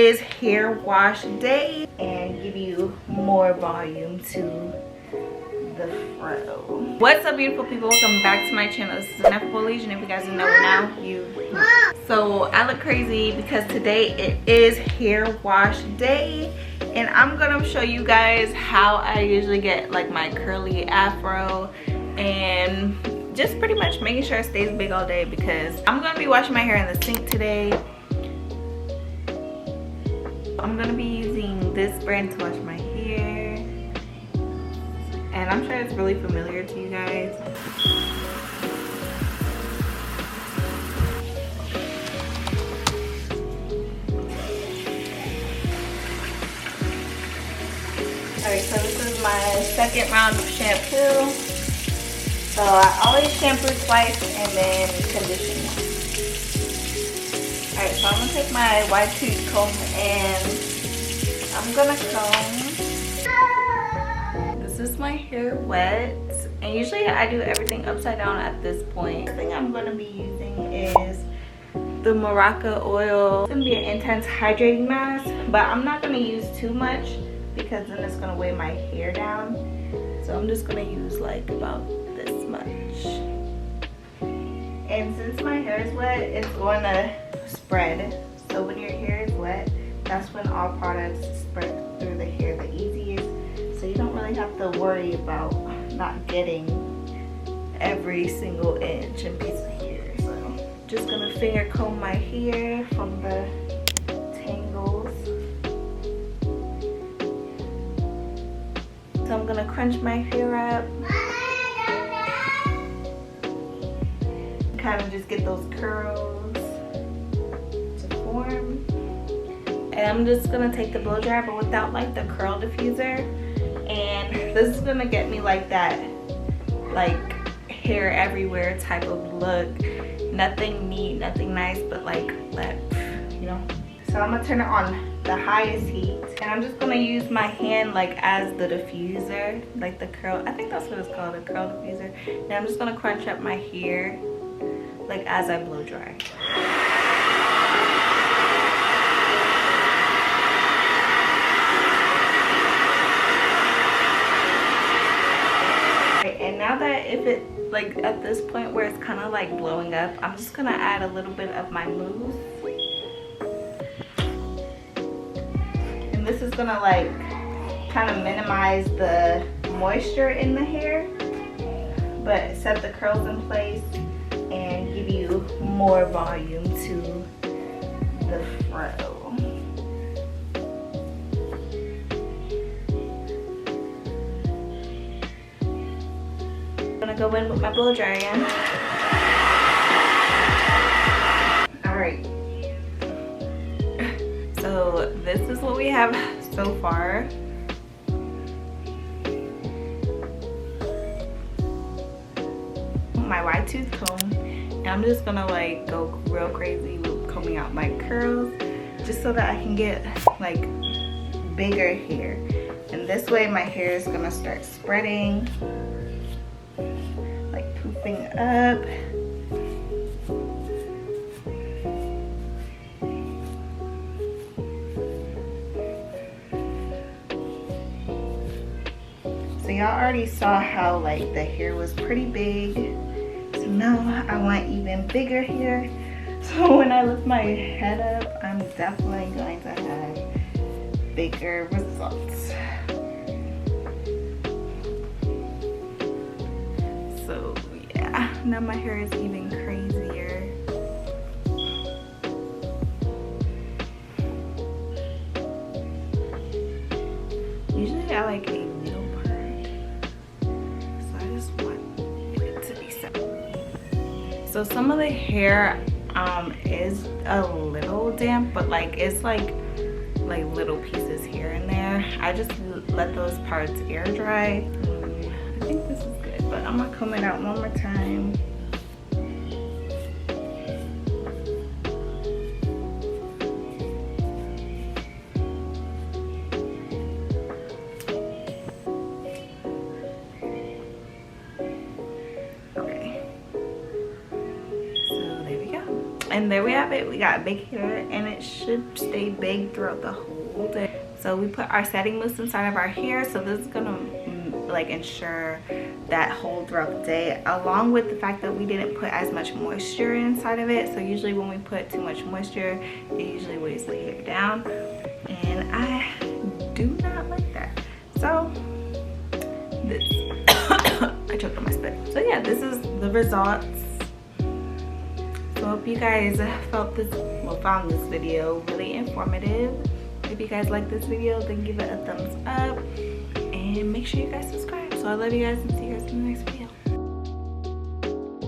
Is hair wash day and give you more volume to the fro. What's up, beautiful people? Welcome back to my channel. This is an Afro legion. If you guys didn't know it now, you know. So I look crazy because today it is hair wash day, and I'm gonna show you guys how I usually get like my curly afro and just pretty much making sure it stays big all day, because I'm gonna be washing my hair in the sink today. I'm gonna be using this brand to wash my hair, and I'm sure it's really familiar to you guys. Alright, so this is my second round of shampoo. So I always shampoo twice and then condition once. Alright, so I'm gonna take my wide tooth comb and I'm gonna comb. This is my hair wet, and usually I do everything upside down at this point. The thing I'm gonna be using is the Morocco oil. It's gonna be an intense hydrating mask, but I'm not gonna use too much because then it's gonna weigh my hair down. So I'm just gonna use like about this much. And since my hair is wet, it's going to spread. So when your hair is wet, that's when all products spread through the hair the easiest. So you don't really have to worry about not getting every single inch and piece of hair. So just gonna finger comb my hair from the tangles. So I'm gonna crunch my hair up. Kind of just get those curls to form. And I'm just gonna take the blow dryer, but without like the curl diffuser. And this is gonna get me like that, like hair everywhere type of look. Nothing neat, nothing nice, but like that, you know. So I'm gonna turn it on the highest heat, and I'm just gonna use my hand like as the diffuser, like the curl. I think that's what it's called, a curl diffuser. And I'm just gonna crunch up my hair like as I blow dry. And now that if it like at this point where it's kind of like blowing up, I'm just gonna add a little bit of my mousse, and this is gonna like kind of minimize the moisture in the hair but set the curls in place and give you more volume to the fro. I'm gonna go in with my blow dryer again. Alright. So this is what we have so far. My wide tooth comb, and I'm just gonna like go real crazy with combing out my curls just so that I can get like bigger hair. And this way my hair is gonna start spreading, like poofing up. So y'all already saw how like the hair was pretty big. So now I want even bigger hair. So when I lift my head up, I'm definitely going to have bigger results. So yeah, now my hair is even crazier. Usually I like a little part, so I just want it to be set. So some of the hair is a little damp, but like it's like little pieces here and there. I just let those parts air dry. I think this is good, but I'm gonna comb it out one more time. And there we have it. We got big hair, and it should stay big throughout the whole day. So we put our setting mousse inside of our hair, so this is gonna like ensure that hold throughout the day, along with the fact that we didn't put as much moisture inside of it. So usually when we put too much moisture, it usually weighs the hair down, and I do not like that. So this I choked on my spit. So yeah, this is the results. So I hope you guys found this video really informative. If you guys like this video, then give it a thumbs up and make sure you guys subscribe. So I love you guys and see you guys in the next video.